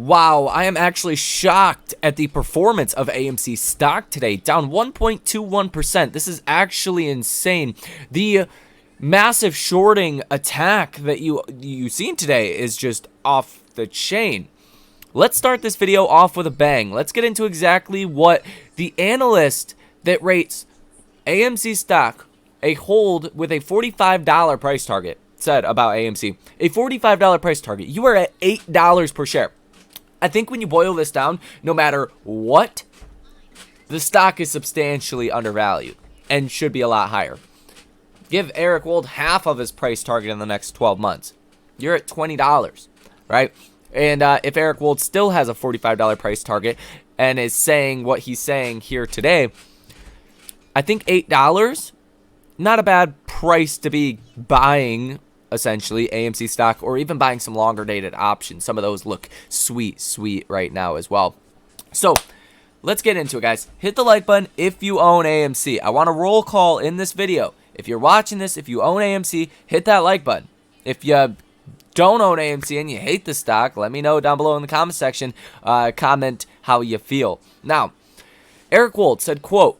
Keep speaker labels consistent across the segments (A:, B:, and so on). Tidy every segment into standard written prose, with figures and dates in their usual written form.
A: Wow, I am actually shocked at the performance of AMC stock today, down 1.21%. This is actually insane. The massive shorting attack that you seen today is just off the chain. Let's start this video off with a bang. Let's get into exactly what the analyst that rates AMC stock a hold with a $45 price target said about AMC. A $45 price target. You are at $8 per share. I think when you boil this down, no matter what, the stock is substantially undervalued and should be a lot higher. Give Eric Wold half of his price target in the next 12 months. You're at $20, right? And if Eric Wold still has a $45 price target and is saying what he's saying here today, I think $8, not a bad price to be buying essentially AMC stock, or even buying some longer dated options. Some of those look sweet right now as well. So let's get into it, guys. Hit the like button if you own AMC. I want a roll call in this video. If you're watching this, if you own AMC, hit that like button. If you don't own AMC and you hate the stock, let me know down below in the comment section. Comment how you feel. Now, Eric Wold said, quote,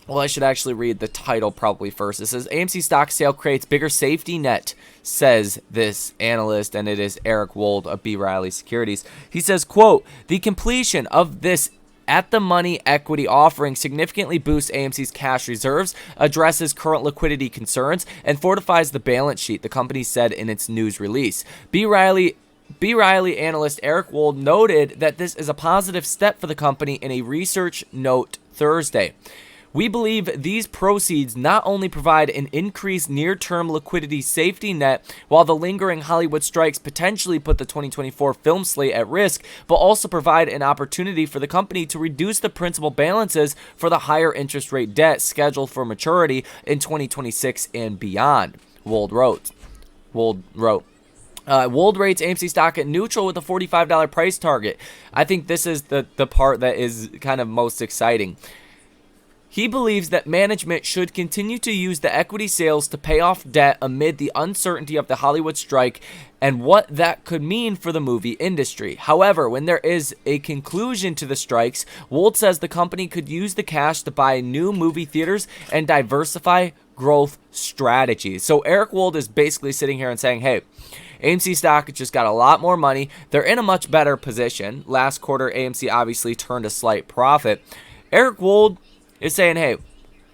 A: well, I should actually read the title probably first. It says, AMC stock sale creates bigger safety net, says this analyst, and it is Eric Wold of B. Riley Securities. He says, quote, the completion of this at-the-money equity offering significantly boosts AMC's cash reserves, addresses current liquidity concerns, and fortifies the balance sheet, the company said in its news release. B. Riley analyst Eric Wold noted that this is a positive step for the company in a research note Thursday. We believe these proceeds not only provide an increased near-term liquidity safety net while the lingering Hollywood strikes potentially put the 2024 film slate at risk, but also provide an opportunity for the company to reduce the principal balances for the higher interest rate debt scheduled for maturity in 2026 and beyond, Wold wrote. Wold rates AMC stock at neutral with a $45 price target. I think this is the part that is kind of most exciting. He believes that management should continue to use the equity sales to pay off debt amid the uncertainty of the Hollywood strike and what that could mean for the movie industry. However, when there is a conclusion to the strikes, Wold says the company could use the cash to buy new movie theaters and diversify growth strategies. So Eric Wold is basically sitting here and saying, hey, AMC stock just got a lot more money. They're in a much better position. Last quarter, AMC obviously turned a slight profit. Eric Wold is saying, hey,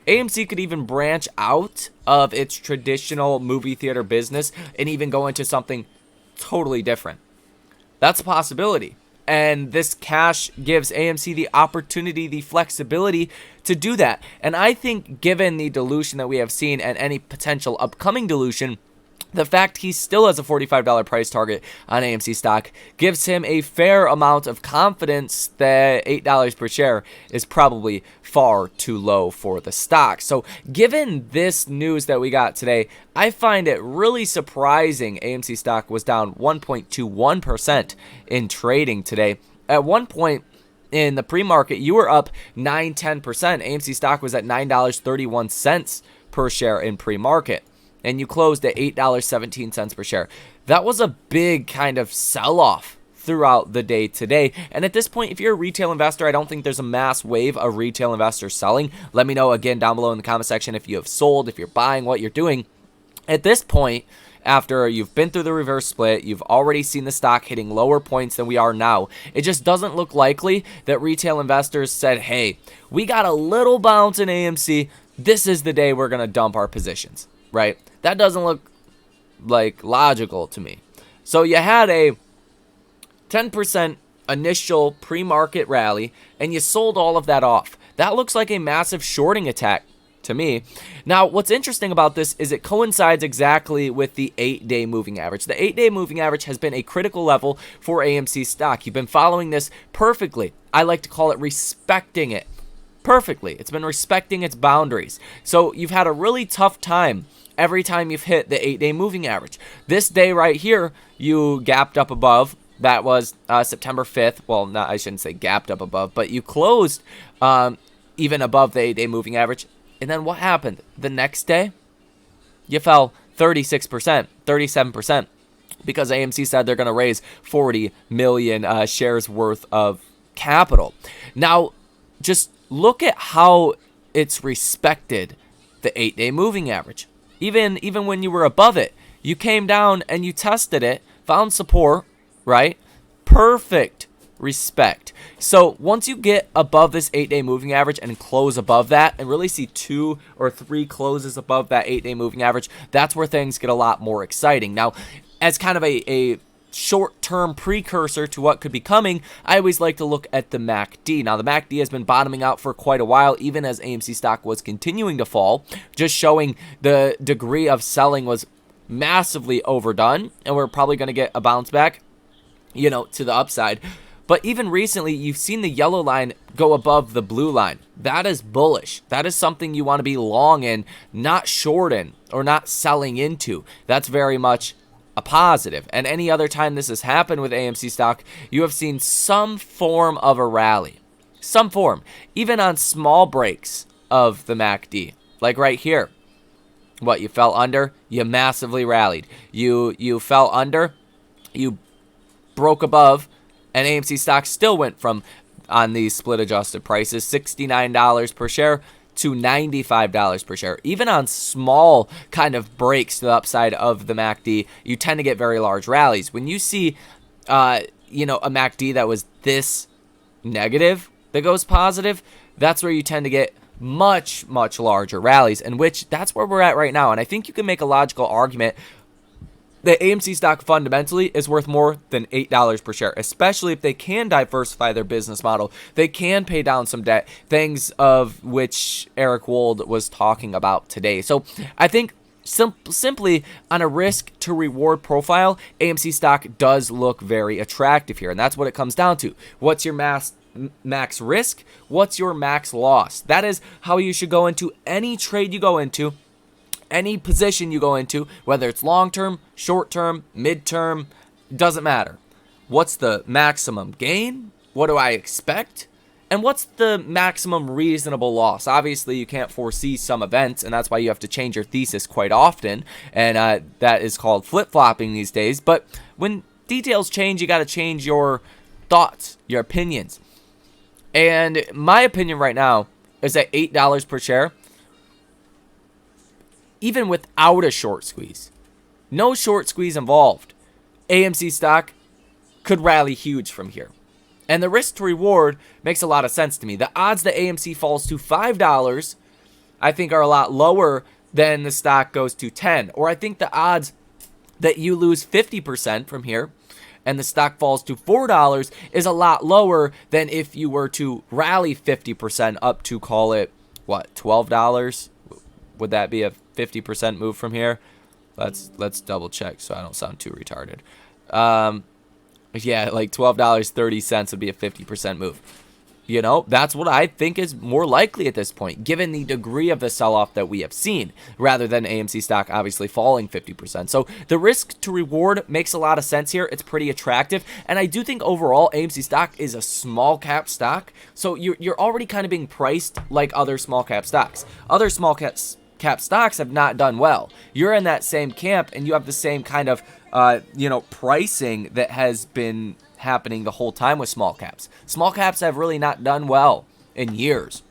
A: AMC could even branch out of its traditional movie theater business and even go into something totally different. That's a possibility. And this cash gives AMC the opportunity, the flexibility to do that. And I think given the dilution that we have seen and any potential upcoming dilution, the fact he still has a $45 price target on AMC stock gives him a fair amount of confidence that $8 per share is probably far too low for the stock. So given this news that we got today, I find it really surprising AMC stock was down 1.21% in trading today. At one point in the pre-market, you were up 9-10%. AMC stock was at $9.31 per share in pre-market, and you closed at $8.17 per share. That was a big kind of sell-off throughout the day today. And at this point, if you're a retail investor, I don't think there's a mass wave of retail investors selling. Let me know again down below in the comment section if you have sold, if you're buying, what you're doing. At this point, after you've been through the reverse split, you've already seen the stock hitting lower points than we are now. It just doesn't look likely that retail investors said, hey, we got a little bounce in AMC. This is the day we're going to dump our positions, right? That doesn't look like logical to me. So you had a 10% initial pre-market rally and you sold all of that off. That looks like a massive shorting attack to me. Now, what's interesting about this is it coincides exactly with the 8-day moving average. The 8-day moving average has been a critical level for AMC stock. You've been following this perfectly. I like to call it respecting it perfectly. It's been respecting its boundaries. So you've had a really tough time every time you've hit the 8-day moving average. This day right here, you gapped up above. That was September 5th. Well, not, I shouldn't say gapped up above, but you closed even above the 8-day moving average. And then what happened? The next day, you fell 36%, 37%. because AMC said they're going to raise 40 million shares worth of capital. Now, just look at how it's respected the 8-day moving average. Even when you were above it, you came down and you tested it, found support, right? Perfect respect. So once you get above this 8-day moving average and close above that and really see 2 or 3 closes above that 8-day moving average, that's where things get a lot more exciting. Now, as kind of a short-term precursor to what could be coming, I always like to look at the MACD. Now, the MACD has been bottoming out for quite a while, even as AMC stock was continuing to fall, just showing the degree of selling was massively overdone, and we're probably going to get a bounce back, to the upside. But even recently, you've seen the yellow line go above the blue line. That is bullish. That is something you want to be long in, not short in, or not selling into. That's very much a positive. And any other time this has happened with AMC stock, you have seen some form of a rally. Some form. Even on small breaks of the MACD. Like right here. What, you fell under? You massively rallied. You fell under. You broke above. And AMC stock still went from, on these split adjusted prices, $69 per share to $95 per share. Even on small kind of breaks to the upside of the MACD, you tend to get very large rallies. When you see, a MACD that was this negative that goes positive, that's where you tend to get much, much larger rallies, and that's where we're at right now. And I think you can make a logical argument that AMC stock fundamentally is worth more than $8 per share, especially if they can diversify their business model. They can pay down some debt, things of which Eric Wold was talking about today. So I think simply on a risk to reward profile, AMC stock does look very attractive here. And that's what it comes down to. What's your max risk? What's your max loss? That is how you should go into any trade you go into. Any position you go into, whether it's long-term, short-term, mid-term, doesn't matter. What's the maximum gain? What do I expect? And what's the maximum reasonable loss? Obviously, you can't foresee some events, and that's why you have to change your thesis quite often, and that is called flip-flopping these days. But when details change, you got to change your thoughts, your opinions. And my opinion right now is that $8 per share, even without a short squeeze, no short squeeze involved, AMC stock could rally huge from here. And the risk to reward makes a lot of sense to me. The odds that AMC falls to $5, I think, are a lot lower than the stock goes to 10. Or I think the odds that you lose 50% from here and the stock falls to $4 is a lot lower than if you were to rally 50% up to, call it, what, $12? Would that be a 50% move from here? Let's double check so I don't sound too retarded. Yeah, like $12.30 would be a 50% move. That's what I think is more likely at this point, given the degree of the sell-off that we have seen, rather than AMC stock obviously falling 50%. So the risk to reward makes a lot of sense here. It's pretty attractive, and I do think overall AMC stock is a small cap stock. So you're already kind of being priced like other small cap stocks. Other small cap stocks have not done well. You're in that same camp, and you have the same kind of pricing that has been happening the whole time with small caps. Small caps have really not done well in years.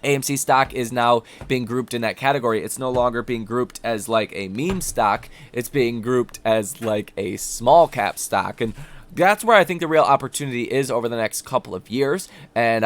A: AMC stock is now being grouped in that category. It's no longer being grouped as like a meme stock. It's being grouped as like a small cap stock, and that's where I think the real opportunity is over the next couple of years. And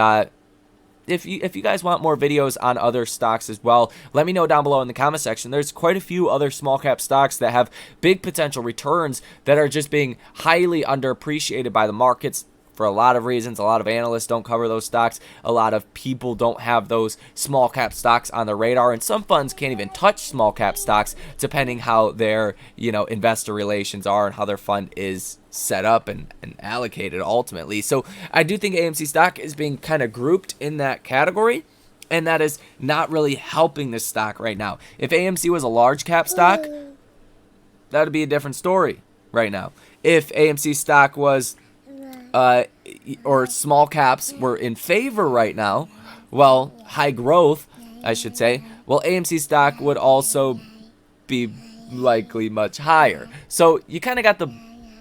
A: if you guys want more videos on other stocks as well, let me know down below in the comment section. There's quite a few other small cap stocks that have big potential returns that are just being highly underappreciated by the markets for a lot of reasons. A lot of analysts don't cover those stocks. A lot of people don't have those small cap stocks on their radar, and some funds can't even touch small cap stocks depending how their investor relations are and how their fund is set up and allocated ultimately. So I do think AMC stock is being kind of grouped in that category, and that is not really helping this stock right now. If AMC was a large cap stock, that would be a different story right now. If AMC stock was or small caps were in favor right now, high growth, I should say, AMC stock would also be likely much higher. So you kind of got the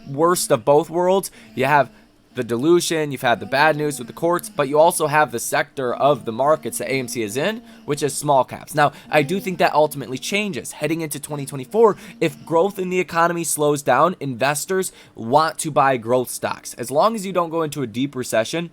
A: worst of both worlds. You have the dilution, you've had the bad news with the courts, but you also have the sector of the markets that AMC is in, which is small caps. Now, I do think that ultimately changes. Heading into 2024, if growth in the economy slows down, investors want to buy growth stocks. As long as you don't go into a deep recession,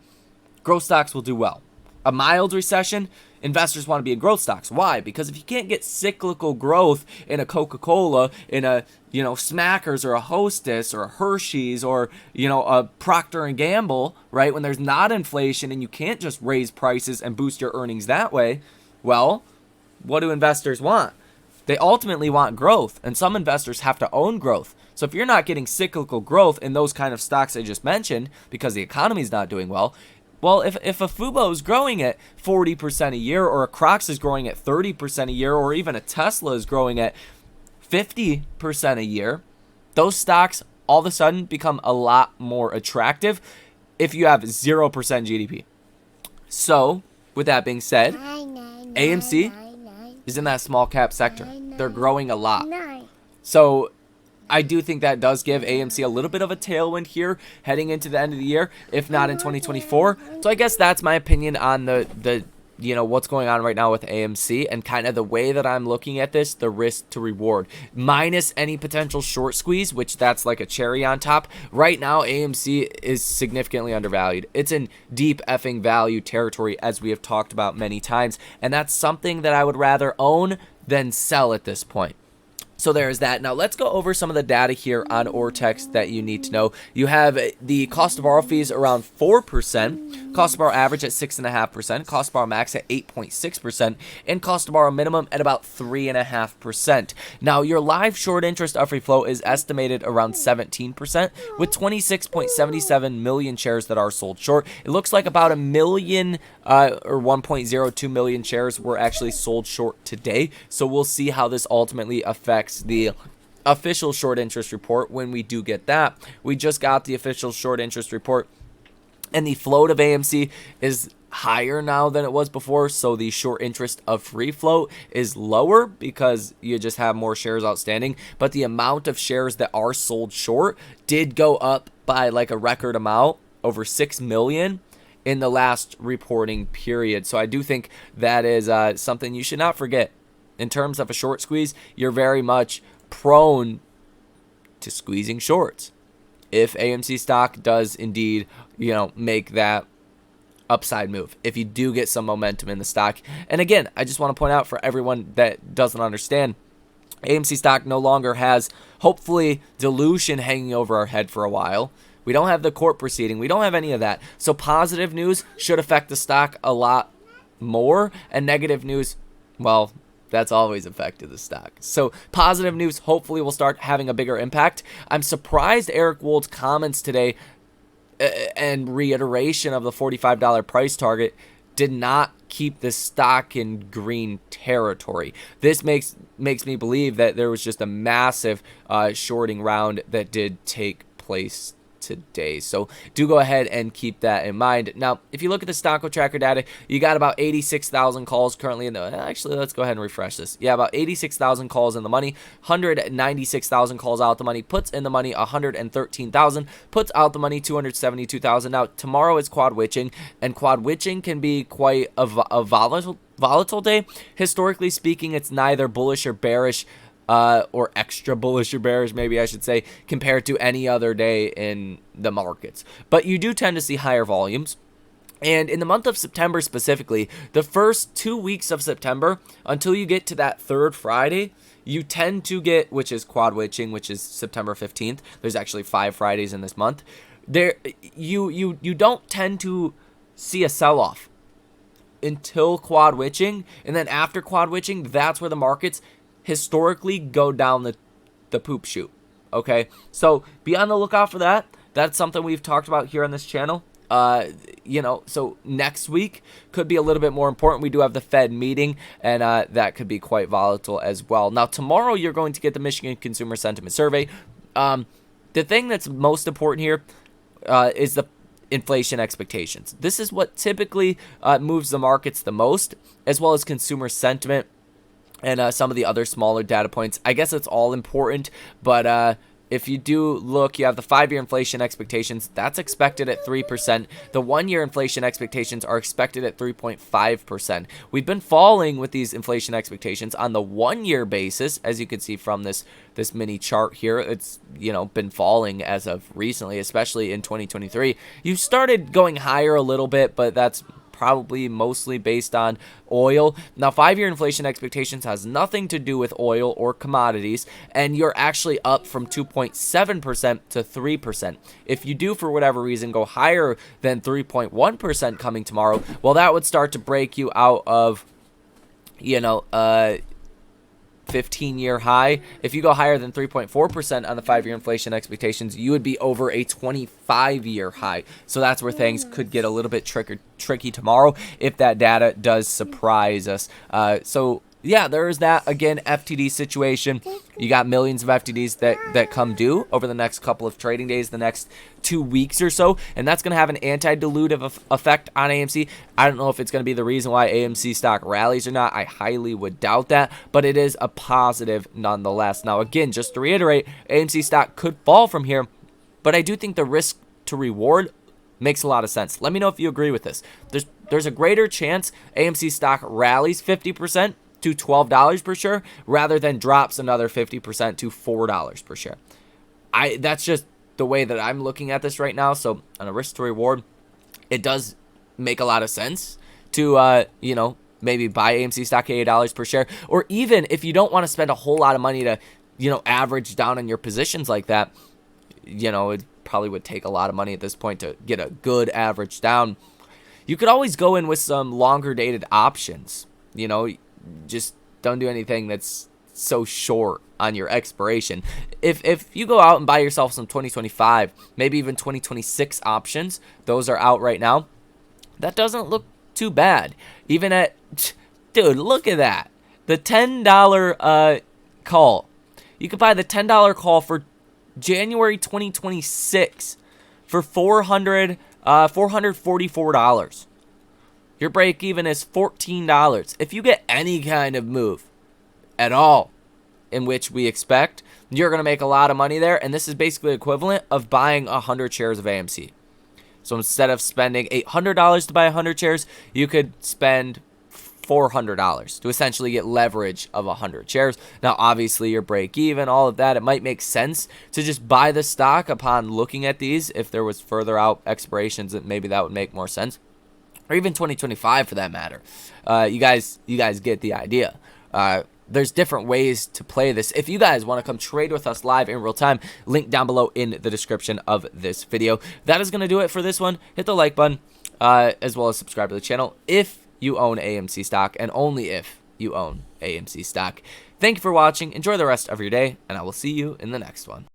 A: growth stocks will do well. A mild recession, investors want to be in growth stocks. Why? Because if you can't get cyclical growth in a Coca-Cola, in a, Smackers or a Hostess or a Hershey's or, a Procter & Gamble, right? When there's not inflation and you can't just raise prices and boost your earnings that way, well, what do investors want? They ultimately want growth, and some investors have to own growth. So if you're not getting cyclical growth in those kind of stocks I just mentioned because the economy's not doing well, if a Fubo is growing at 40% a year, or a Crocs is growing at 30% a year, or even a Tesla is growing at 50% a year, those stocks all of a sudden become a lot more attractive if you have 0% GDP. So, with that being said, AMC is in that small cap sector. They're growing a lot. So, I do think that does give AMC a little bit of a tailwind here heading into the end of the year, if not in 2024. So I guess that's my opinion on the what's going on right now with AMC and kind of the way that I'm looking at this, the risk to reward. Minus any potential short squeeze, which that's like a cherry on top. Right now, AMC is significantly undervalued. It's in deep effing value territory, as we have talked about many times. And that's something that I would rather own than sell at this point. So there's that. Now let's go over some of the data here on Ortex that you need to know. You have the cost to borrow fees around 4%, cost to borrow average at 6.5%, cost to borrow max at 8.6%, and cost to borrow minimum at about 3.5%. Now your live short interest of free float is estimated around 17%, with 26.77 million shares that are sold short. It looks like about a million or 1.02 million shares were actually sold short today. So we'll see how this ultimately affects the official short interest report when we do get that. We just got the official short interest report, and the float of AMC is higher now than it was before, so the short interest of free float is lower because you just have more shares outstanding, but the amount of shares that are sold short did go up by like a record amount, over 6 million in the last reporting period. So I do think that is something you should not forget. In terms of a short squeeze, you're very much prone to squeezing shorts if AMC stock does indeed, make that upside move, if you do get some momentum in the stock. And again, I just want to point out for everyone that doesn't understand, AMC stock no longer has, hopefully, dilution hanging over our head for a while. We don't have the court proceeding. We don't have any of that. So positive news should affect the stock a lot more, and negative news, well, that's always affected the stock. So positive news hopefully will start having a bigger impact. I'm surprised Eric Wold's comments today and reiteration of the $45 price target did not keep the stock in green territory. This makes me believe that there was just a massive shorting round that did take place today. So do go ahead and keep that in mind. Now, if you look at the Stocko Tracker data, you got about 86,000 calls currently in the, actually, let's go ahead and refresh this. Yeah, about 86,000 calls in the money, 196,000 calls out the money, puts in the money 113,000, puts out the money 272,000. Now, tomorrow is quad witching, and quad witching can be quite a volatile day. Historically speaking, it's neither bullish or bearish, or extra bullish or bearish, maybe I should say, compared to any other day in the markets. But you do tend to see higher volumes. And in the month of September specifically, the first 2 weeks of September, until you get to that third Friday, you tend to get, which is quad witching, which is September 15th. There's actually 5 Fridays in this month. You don't tend to see a sell-off until quad witching. And then after quad witching, that's where the markets historically go down the poop chute. Okay, so be on the lookout for that. That's something we've talked about here on this channel. So next week could be a little bit more important. We do have the Fed meeting, and that could be quite volatile as well. Now, tomorrow you're going to get the Michigan Consumer Sentiment Survey. The thing that's most important here is the inflation expectations. This is what typically moves the markets the most, as well as consumer sentiment. and some of the other smaller data points. I guess it's all important, but if you do look, you have the 5-year inflation expectations. That's expected at 3%. The 1-year inflation expectations are expected at 3.5%. We've been falling with these inflation expectations on the 1-year basis, as you can see from this mini chart here. It's, been falling as of recently, especially in 2023. You started going higher a little bit, but that's probably mostly based on oil. Now, 5-year inflation expectations has nothing to do with oil or commodities, and you're actually up from 2.7% to 3%. If you do, for whatever reason, go higher than 3.1% coming tomorrow, well, that would start to break you out of, 15-year high. If you go higher than 3.4% on the 5-year inflation expectations, you would be over a 25-year high. So that's where things could get a little bit tricky tomorrow if that data does surprise us. So yeah, there is that. Again, FTD situation. You got millions of FTDs that come due over the next couple of trading days, the next 2 weeks or so, and that's going to have an anti-dilutive effect on AMC. I don't know if it's going to be the reason why AMC stock rallies or not. I highly would doubt that, but it is a positive nonetheless. Now, again, just to reiterate, AMC stock could fall from here, but I do think the risk to reward makes a lot of sense. Let me know if you agree with this. There's a greater chance AMC stock rallies 50% to $12 per share rather than drops another 50% to $4 per share. That's just the way that I'm looking at this right now. So on a risk to reward, it does make a lot of sense to maybe buy AMC stock at $8 per share, or even if you don't want to spend a whole lot of money to average down on your positions like that. It probably would take a lot of money at this point to get a good average down. You could always go in with some longer dated options. Just don't do anything that's so short on your expiration. If you go out and buy yourself some 2025, maybe even 2026 options, those are out right now. That doesn't look too bad. Even at, dude, look at that. The $10 call. You could buy the $10 call for January 2026 for $444. Your break even is $14. If you get any kind of move at all, in which we expect, you're going to make a lot of money there. And this is basically equivalent of buying 100 shares of AMC. So instead of spending $800 to buy 100 shares, you could spend $400 to essentially get leverage of 100 shares. Now, obviously, your break even, all of that, it might make sense to just buy the stock upon looking at these. If there was further out expirations, maybe that would make more sense. Or even 2025 for that matter. You guys get the idea. There's different ways to play this. If you guys want to come trade with us live in real time, link down below in the description of this video. That is going to do it for this one. Hit the like button, as well as subscribe to the channel if you own AMC stock, and only if you own AMC stock. Thank you for watching. Enjoy the rest of your day, and I will see you in the next one.